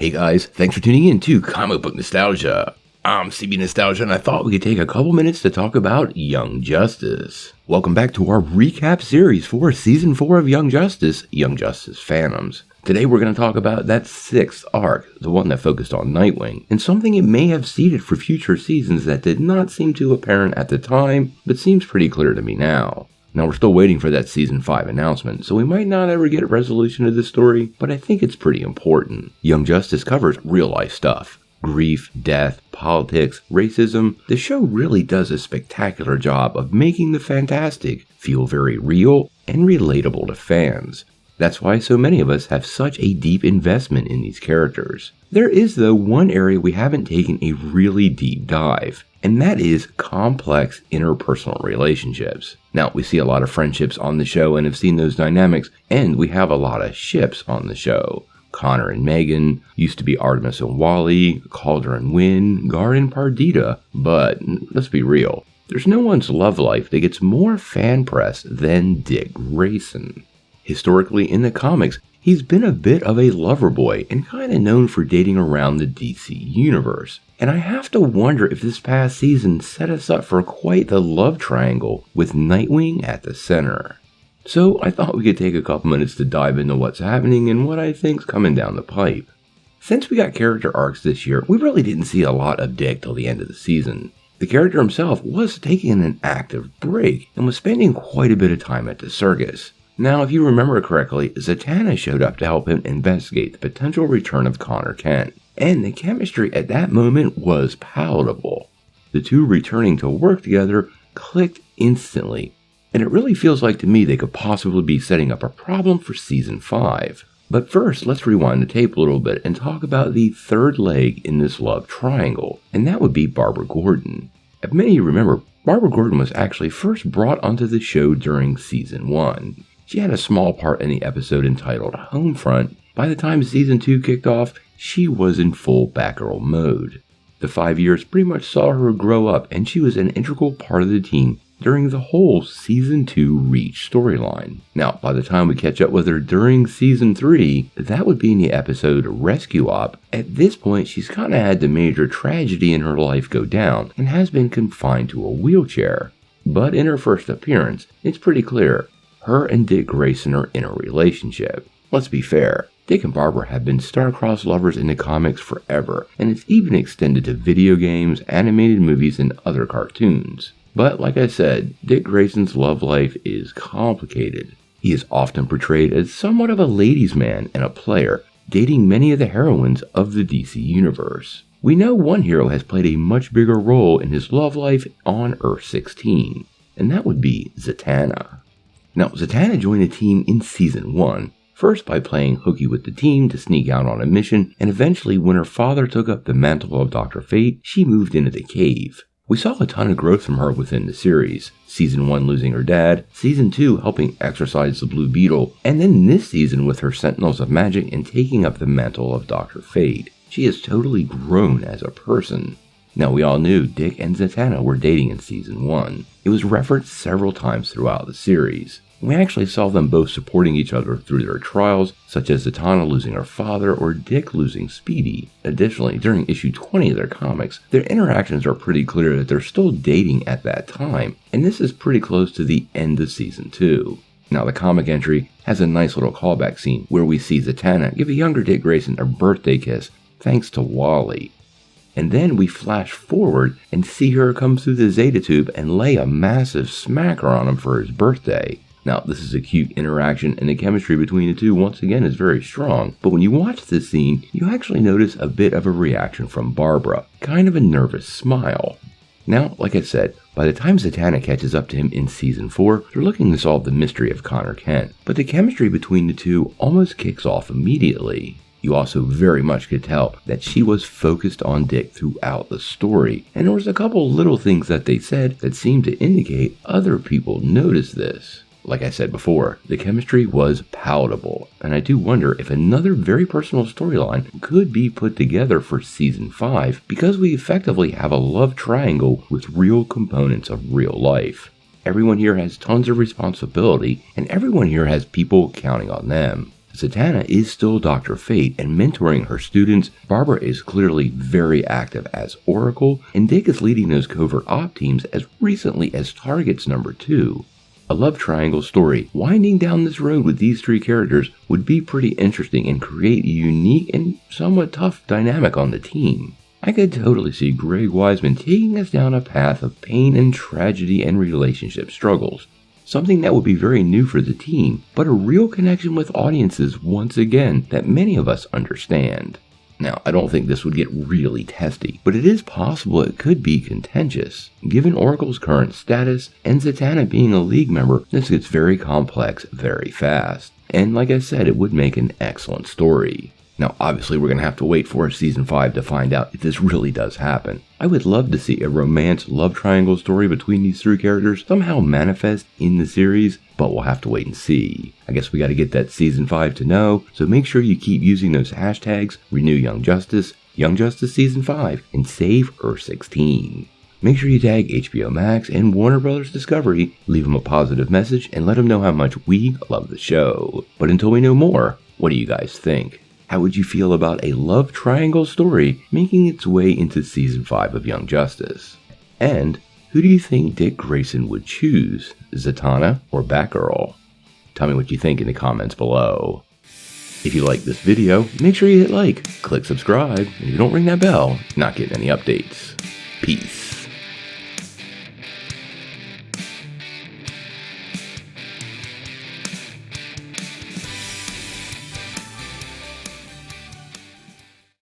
Hey guys, thanks for tuning in to Comic Book Nostalgia. I'm CB Nostalgia, and I thought we could take a couple minutes to talk about Young Justice. Welcome back to our recap series for Season 4 of Young Justice Phantoms. Today we're going to talk about that 6th arc, the one that focused on Nightwing, and something it may have seeded for future seasons that did not seem too apparent at the time, but seems pretty clear to me now. Now we're still waiting for that Season 5 announcement, so we might not ever get a resolution to this story, but I think it's pretty important. Young Justice covers real life stuff. Grief, death, politics, racism. The show really does a spectacular job of making the fantastic feel very real and relatable to fans. That's why so many of us have such a deep investment in these characters. There is, though, one area we haven't taken a really deep dive, and that is complex interpersonal relationships. Now, we see a lot of friendships on the show and have seen those dynamics, and we have a lot of ships on the show. Connor and Megan, used to be Artemis and Wally, Calder and Wynn, Gar and Perdita, but let's be real, there's no one's love life that gets more fan press than Dick Grayson. Historically in the comics, he's been a bit of a lover boy and kinda known for dating around the DC universe. And I have to wonder if this past season set us up for quite the love triangle with Nightwing at the center. So I thought we could take a couple minutes to dive into what's happening and what I think's coming down the pipe. Since we got character arcs this year, we really didn't see a lot of Dick till the end of the season. The character himself was taking an active break and was spending quite a bit of time at the circus. Now, if you remember correctly, Zatanna showed up to help him investigate the potential return of Connor Kent, and the chemistry at that moment was palatable. The two returning to work together clicked instantly, and it really feels like to me they could possibly be setting up a problem for Season 5. But first, let's rewind the tape a little bit and talk about the third leg in this love triangle, and that would be Barbara Gordon. If many of you remember, Barbara Gordon was actually first brought onto the show during Season 1. She had a small part in the episode entitled Homefront. By the time Season 2 kicked off, she was in full Batgirl mode. The 5 years pretty much saw her grow up, and she was an integral part of the team during the whole Season 2 Reach storyline. Now, by the time we catch up with her during Season 3, that would be in the episode Rescue Op. At this point, she's kinda had the major tragedy in her life go down and has been confined to a wheelchair. But in her first appearance, it's pretty clear her and Dick Grayson are in a relationship. Let's be fair, Dick and Barbara have been star-crossed lovers in the comics forever, and it's even extended to video games, animated movies, and other cartoons. But like I said, Dick Grayson's love life is complicated. He is often portrayed as somewhat of a ladies' man and a player, dating many of the heroines of the DC universe. We know one hero has played a much bigger role in his love life on Earth-16, and that would be Zatanna. Now, Zatanna joined the team in Season 1, first by playing hooky with the team to sneak out on a mission, and eventually when her father took up the mantle of Dr. Fate, she moved into the cave. We saw a ton of growth from her within the series. Season 1 losing her dad, Season 2 helping exorcise the Blue Beetle, and then this season with her Sentinels of Magic and taking up the mantle of Dr. Fate. She has totally grown as a person. Now, we all knew Dick and Zatanna were dating in Season 1. It was referenced several times throughout the series. We actually saw them both supporting each other through their trials, such as Zatanna losing her father or Dick losing Speedy. Additionally, during issue 20 of their comics, their interactions are pretty clear that they're still dating at that time, and this is pretty close to the end of Season 2. Now, the comic entry has a nice little callback scene where we see Zatanna give a younger Dick Grayson a birthday kiss thanks to Wally. And then we flash forward and see her come through the Zeta Tube and lay a massive smacker on him for his birthday. Now, this is a cute interaction, and the chemistry between the two once again is very strong, but when you watch this scene, you actually notice a bit of a reaction from Barbara, kind of a nervous smile. Now, like I said, by the time Zatanna catches up to him in Season 4, they're looking to solve the mystery of Connor Kent, but the chemistry between the two almost kicks off immediately. You also very much could tell that she was focused on Dick throughout the story, and there was a couple little things that they said that seemed to indicate other people noticed this. Like I said before, the chemistry was palatable, and I do wonder if another very personal storyline could be put together for Season 5, because we effectively have a love triangle with real components of real life. Everyone here has tons of responsibility, and everyone here has people counting on them. Zatanna is still Dr. Fate and mentoring her students, Barbara is clearly very active as Oracle, and Dick is leading those covert op teams as recently as Targets number 2. A love triangle story winding down this road with these 3 characters would be pretty interesting and create a unique and somewhat tough dynamic on the team. I could totally see Greg Weisman taking us down a path of pain and tragedy and relationship struggles. Something that would be very new for the team, but a real connection with audiences once again that many of us understand. Now, I don't think this would get really testy, but it is possible it could be contentious. Given Oracle's current status and Zatanna being a League member, this gets very complex very fast. And like I said, it would make an excellent story. Now, obviously, we're going to have to wait for Season 5 to find out if this really does happen. I would love to see a romance love triangle story between these 3 characters somehow manifest in the series, but we'll have to wait and see. I guess we got to get that Season 5 to know, so make sure you keep using those hashtags Renew Young Justice Season 5, and Save Earth 16. Make sure you tag HBO Max and Warner Bros. Discovery, leave them a positive message, and let them know how much we love the show. But until we know more, what do you guys think? How would you feel about a love triangle story making its way into Season 5 of Young Justice? And who do you think Dick Grayson would choose, Zatanna or Batgirl? Tell me what you think in the comments below. If you like this video, make sure you hit like, click subscribe, and if you don't ring that bell, you're not getting any updates. Peace.